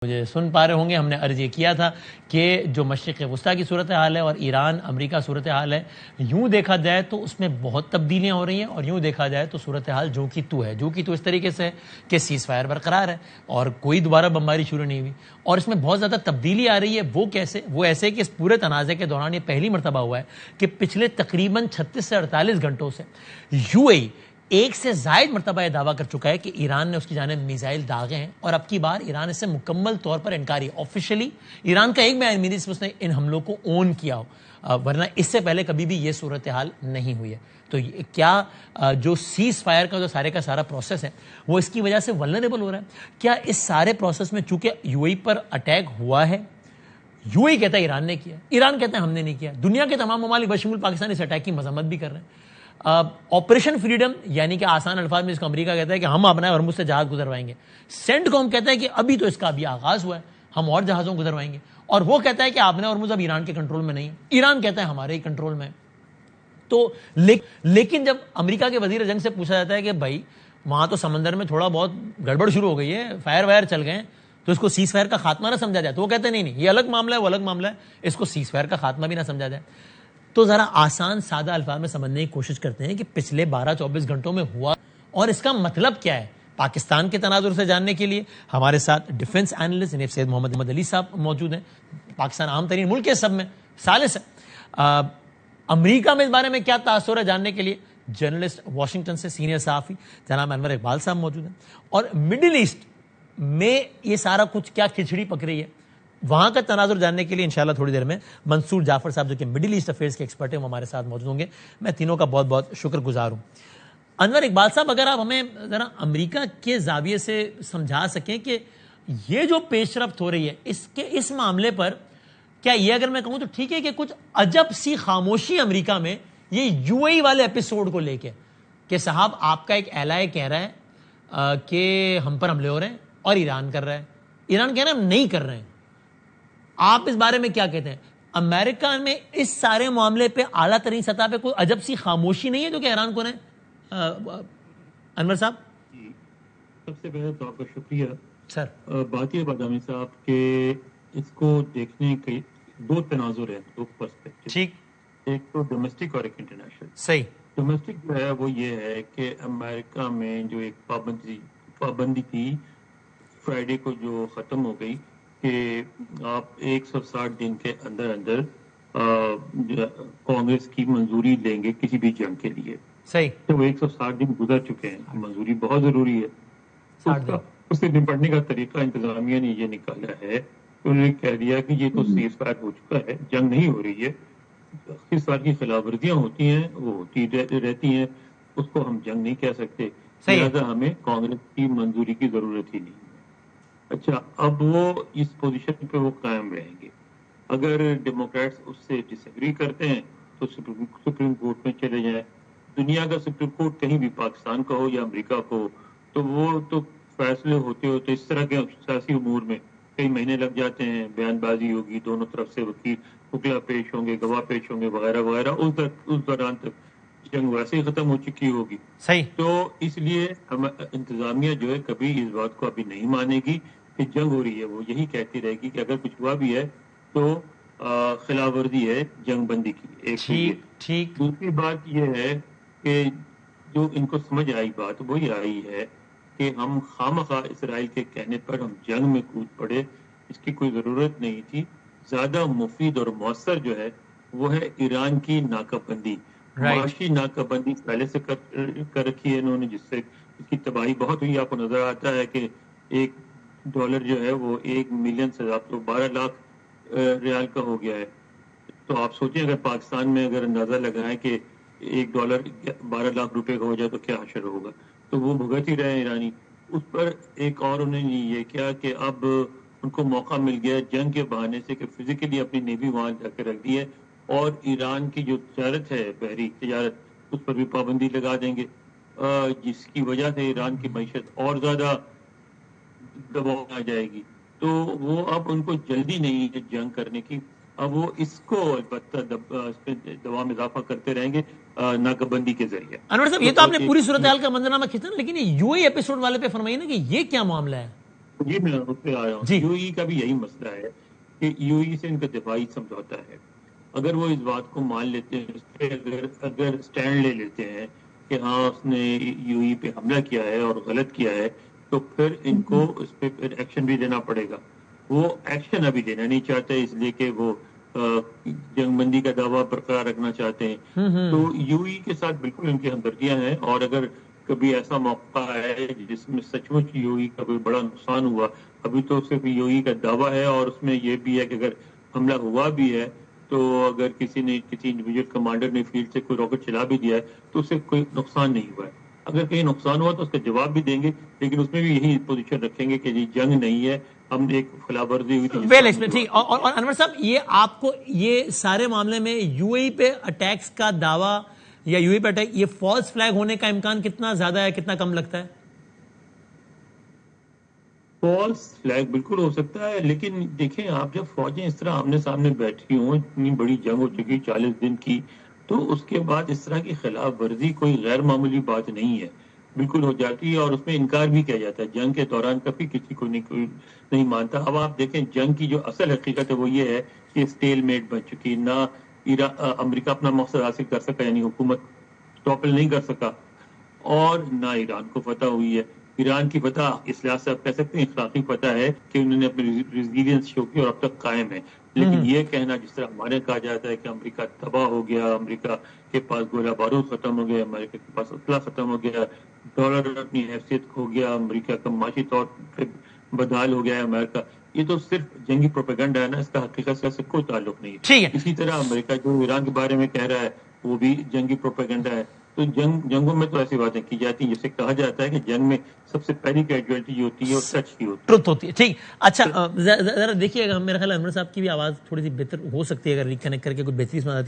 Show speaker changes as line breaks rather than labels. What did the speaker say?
مجھے سن پا رہے ہوں گے، ہم نے عرض یہ کیا تھا کہ جو مشرق وسطیٰ کی صورتحال ہے اور ایران امریکہ صورتحال ہے، یوں دیکھا جائے تو اس میں بہت تبدیلیاں ہو رہی ہیں، اور یوں دیکھا جائے تو صورتحال جو کی تو ہے، جو کی تو اس طریقے سے ہے کہ سیز فائر برقرار ہے اور کوئی دوبارہ بمباری شروع نہیں ہوئی، اور اس میں بہت زیادہ تبدیلی آ رہی ہے۔ وہ کیسے؟ وہ ایسے کہ اس پورے تنازع کے دوران یہ پہلی مرتبہ ہوا ہے کہ پچھلے تقریباً 36 سے 48 گھنٹوں سے یو اے ایک سے زائد مرتبہ یہ دعویٰ کر چکا ہے کہ ایران نے اس کی جانب میزائل داغے ہیں، اور اب کی بار ایران اس سے مکمل طور پر انکاری ہے۔ آفیشلی ایران کا ایک بیان نہیں اس نے ان حملوں کو اون کیا ہو، ورنہ اس سے پہلے کبھی بھی یہ صورتحال نہیں ہوئی ہے۔ تو کیا جو سیز فائر کا جو سارے کا سارا پروسیس ہے وہ اس کی وجہ سے ولنریبل ہو رہا ہے؟ کیا اس سارے پروسیس میں چونکہ یو اے پر اٹیک ہوا ہے، یو اے کہتا ہے ایران نے کیا، ایران کہتا ہے ہم نے نہیں کیا، دنیا کے تمام ممالک بشمول پاکستان اس اٹیک کی مذمت بھی کر رہے ہیں۔ آپریشن فریڈم یعنی کہ آسان الفاظ میں اس کو امریکہ کہتا ہے کہ ہم اپنا ہرمز سے جہاز گزروائیں گے، سینٹ کوم کہتا ہے کہ ابھی تو اس کا ابھی آغاز ہوا ہے، ہم اور جہازوں گزروائیں گے، اور وہ کہتا ہے کہ آپ نے ہرمز اب ایران کے کنٹرول میں نہیں ہے، ایران کہتا ہے ہمارے ہی کنٹرول میں ہے۔ تو لیکن جب امریکہ کے وزیر جنگ سے پوچھا جاتا ہے کہ بھائی وہاں تو سمندر میں تھوڑا بہت گڑبڑ شروع ہو گئی ہے، فائر وائر چل گئے ہیں، تو اس کو سیز فائر کا خاتمہ نہ سمجھا جائے، تو وہ کہتے ہیں نہیں یہ الگ معاملہ ہے، وہ الگ معاملہ ہے، اس کو سیز فائر کا خاتمہ بھی نہ سمجھا جائے۔ تو ذرا آسان سادہ الفاظ میں سمجھنے کی کوشش کرتے ہیں کہ پچھلے 12-24 گھنٹوں میں ہوا اور اس کا مطلب کیا ہے۔ پاکستان کے تناظر سے جاننے کے لیے ہمارے ساتھ ڈیفنس اینالسٹ جناب سید محمد علی صاحب موجود ہیں۔ پاکستان عام ترین ملک ہے، سب میں ثالث ہے۔ امریکہ میں اس بارے میں کیا تاثر ہے جاننے کے لیے جرنلسٹ واشنگٹن سے سینئر صحافی جناب انور اقبال صاحب موجود ہیں، اور مڈل ایسٹ میں یہ سارا کچھ کیا کھچڑی پک رہی ہے وہاں کا تناظر جاننے کے لیے انشاءاللہ تھوڑی دیر میں منصور جعفر صاحب جو کہ مڈل ایسٹ افیئرز کے ایکسپرٹ ہیں وہ ہمارے ساتھ موجود ہوں گے۔ میں تینوں کا بہت بہت شکر گزار ہوں۔ انور اقبال صاحب، اگر آپ ہمیں ذرا امریکہ کے زاویے سے سمجھا سکیں کہ یہ جو پیش رفت ہو رہی ہے اس معاملے پر، کیا یہ اگر میں کہوں تو ٹھیک ہے کہ کچھ عجب سی خاموشی امریکہ میں یہ یو اے والے ایپیسوڈ کو لے کے کہ صاحب آپ کا ایک ایلائے کہہ رہا ہے کہ ہم پر حملے ہو رہے ہیں اور ایران کر رہا ہے، ایران کہہ رہا ہے ہم نہیں کر رہے ہیں، آپ اس بارے میں کیا کہتے ہیں؟ امریکہ میں اس سارے معاملے پہ اعلیٰ ترین سطح پہ کوئی عجب سی خاموشی نہیں ہے جو کہ حیران کن ہے؟ انور صاحب
جی، سب سے پہلے تو آپ کا شکریہ
سر۔
بات یہ بادامی صاحب کہ اس کو دیکھنے کے دو تناظر ہیں، دو پرسپیکٹو،
ٹھیک،
ایک تو ڈومیسٹک اور ایک انٹرنیشنل۔
صحیح۔
ڈومیسٹک جو ہے وہ یہ ہے کہ امریکہ میں جو ایک پابندی تھی فرائیڈے کو جو ختم ہو گئی کہ آپ 160 دن کے اندر اندر کانگریس کی منظوری لیں گے کسی بھی جنگ کے لیے،
صحیح،
تو وہ 160 دن گزر چکے ہیں، منظوری بہت ضروری ہے۔ اس سے نپٹنے کا طریقہ انتظامیہ نے یہ نکالا ہے، انہوں نے کہہ دیا کہ یہ تو سیز فائر ہو چکا ہے، جنگ نہیں ہو رہی ہے، اس بار کی خلاف ورزیاں ہوتی ہیں، وہ ہوتی رہتی ہیں، اس کو ہم جنگ نہیں کہہ سکتے، لہٰذا ہمیں کانگریس کی منظوری کی ضرورت ہی نہیں ہے۔ اچھا، اب وہ اس پوزیشن پہ وہ قائم رہیں گے۔ اگر ڈیموکریٹس اس سے ڈس ایگری کرتے ہیں تو سپریم کورٹ میں چلے جائیں، دنیا کا سپریم کورٹ کہیں بھی پاکستان کا ہو یا امریکہ کا ہو، تو وہ تو فیصلے ہوتے ہوتے اس طرح کے سیاسی امور میں کئی مہینے لگ جاتے ہیں، بیان بازی ہوگی، دونوں طرف سے وکلا پیش ہوں گے، گواہ پیش ہوں گے وغیرہ وغیرہ، اس دوران تک جنگ ویسے ہی ختم ہو چکی ہوگی۔
صحیح۔
تو اس لیے انتظامیہ جو ہے کبھی اس بات کو ابھی نہیں مانے گی کہ جنگ ہو رہی ہے، وہ یہی کہتی رہے گی کہ اگر کچھ ہوا بھی ہے تو خلاف ورزی ہے جنگ بندی کی۔ ایک
ٹھیک۔
دوسری بات یہ ہے کہ جو ان کو سمجھ آئی بات وہ یہ آئی ہے کہ ہم خامخواہ اسرائیل کے کہنے پر ہم جنگ میں کود پڑے، اس کی کوئی ضرورت نہیں تھی۔ زیادہ مفید اور مؤثر جو ہے وہ ہے ایران کی ناکہ بندی، معاشی ناکہ بندی پہلے سے کر رکھی ہے انہوں نے، جس سے اس کی تباہی بہت ہوئی۔ آپ کو نظر آتا ہے کہ $1 جو ہے وہ 1 ملین سے زیادہ، تو 12 لاکھ ریال کا ہو گیا ہے۔ تو آپ سوچیں اگر پاکستان میں اگر اندازہ لگائیں کہ $1 12 لاکھ روپے کا ہو جائے تو کیا حشر ہوگا، تو وہ بھگت ہی رہے ہیں ایرانی۔ اس پر ایک اور انہوں نے یہ کیا کہ اب ان کو موقع مل گیا جنگ کے بہانے سے کہ فزیکلی اپنی نیوی وہاں جا کے رکھ دی ہے، اور ایران کی جو تجارت ہے، بحری تجارت، اس پر بھی پابندی لگا دیں گے، جس کی وجہ سے ایران کی معیشت اور زیادہ دباؤ آ جائے گی۔ تو وہ اب ان کو جلدی نہیں ہے جنگ کرنے کی، اب وہ اس کو البتہ دباؤ میں اضافہ کرتے رہیں گے ناکہ بندی کے ذریعے۔
انور صاحب، یہ تو آپ نے پوری صورتحال کا منظرنامہ کھینچا، لیکن یہ یو اے ایپیسوڈ والے پہ فرمائیے نا کہ یہ کیا معاملہ ہے؟
جی میں اس پہ آ رہا ہوں. یو ای کا بھی یہی مسئلہ ہے کہ یو ای سے ان کا دفاعی سمجھوتا ہے. اگر وہ اس بات کو مان لیتے ہیں، اس پہ اگر اسٹینڈ لے لیتے ہیں کہ ہاں اس نے یو ای پہ حملہ کیا ہے اور غلط کیا ہے، تو پھر ان کو اس پہ پھر ایکشن بھی دینا پڑے گا. وہ ایکشن ابھی دینا نہیں چاہتے، اس لیے کہ وہ جنگ بندی کا دعویٰ برقرار رکھنا چاہتے ہیں. تو یو ای کے ساتھ بالکل ان کی ہمدردیاں ہیں، اور اگر کبھی ایسا موقع ہے جس میں سچ مچ یو ای کا کوئی بڑا نقصان ہوا، ابھی تو صرف یو ای کا دعویٰ ہے، اور اس میں یہ بھی ہے کہ اگر حملہ ہوا بھی ہے تو اگر کسی انڈیویجول کمانڈر نے فیلڈ سے کوئی راکٹ چلا بھی دیا ہے تو اس سے کوئی نقصان نہیں ہوا ہے. اگر کہیں نقصان ہوا تو اس کا جواب بھی دیں گے، لیکن اس میں بھی یہی پوزیشن رکھیں گے کہ جی جنگ نہیں ہے، ہم نے ایک خلاف ورزی ہوئی تھی.
ٹھیک. اور انور صاحب، یہ آپ کو یہ سارے معاملے میں یو اے پہ اٹیکس کا دعویٰ یا یو اے پہ اٹیک، یہ فالس فلیگ ہونے کا امکان کتنا زیادہ ہے، کتنا کم لگتا ہے؟
فالس فلیگ بالکل ہو سکتا ہے، لیکن دیکھیں آپ جب فوجیں اس طرح آمنے سامنے بیٹھی ہوں، اتنی بڑی جنگ ہو چکی 40 دن کی، تو اس کے بعد اس طرح کی خلاف ورزی کوئی غیر معمولی بات نہیں ہے، بالکل ہو جاتی ہے، اور اس میں انکار بھی کیا جاتا ہے. جنگ کے دوران کبھی کسی کو نہیں مانتا. اب آپ دیکھیں جنگ کی جو اصل حقیقت ہے وہ یہ ہے کہ اسٹیل میٹ بن چکی. نہ امریکہ اپنا مقصد حاصل کر سکا، یعنی حکومت ٹاپل نہیں کر سکا، اور نہ ایران کو فتح ہوئی ہے. ایران کی فتح اس لحاظ سے آپ کہہ سکتے ہیں اخلاقی فتح ہے کہ انہوں نے اپنی ریزیلینس شو کی اور اب تک قائم ہے. لیکن یہ کہنا جس طرح ہمارے کہا جاتا ہے کہ امریکہ تباہ ہو گیا، امریکہ کے پاس گولہ بارود ختم ہو گیا، امریکہ کے پاس اسلحہ ختم ہو گیا، ڈالر اپنی حیثیت کھو گیا، امریکہ کا معاشی طور پہ بدحال ہو گیا ہے امریکہ، یہ تو صرف جنگی پروپیگنڈا ہے نا، اس کا حقیقت سے کوئی تعلق نہیں ہے. اسی طرح امریکہ جو ایران کے بارے میں کہہ رہا ہے وہ بھی جنگی پروپیگنڈا ہے. تو جنگوں میں تو ایسی باتیں کی جاتی ہیں جسے کہا جاتا ہے کہ جنگ میں سب سے پہلی کیجویلٹی جو ہوتی ہے وہ سچ کی ہوتی ہے،
ٹروتھ ہوتی ہے. ٹھیک. اچھا ذرا دیکھیے گا، میرا خیال ہے انور صاحب کی بھی آواز تھوڑی سی بہتر ہو سکتی ہے اگر ریکنیکٹ کر کے کوئی بہتری سنا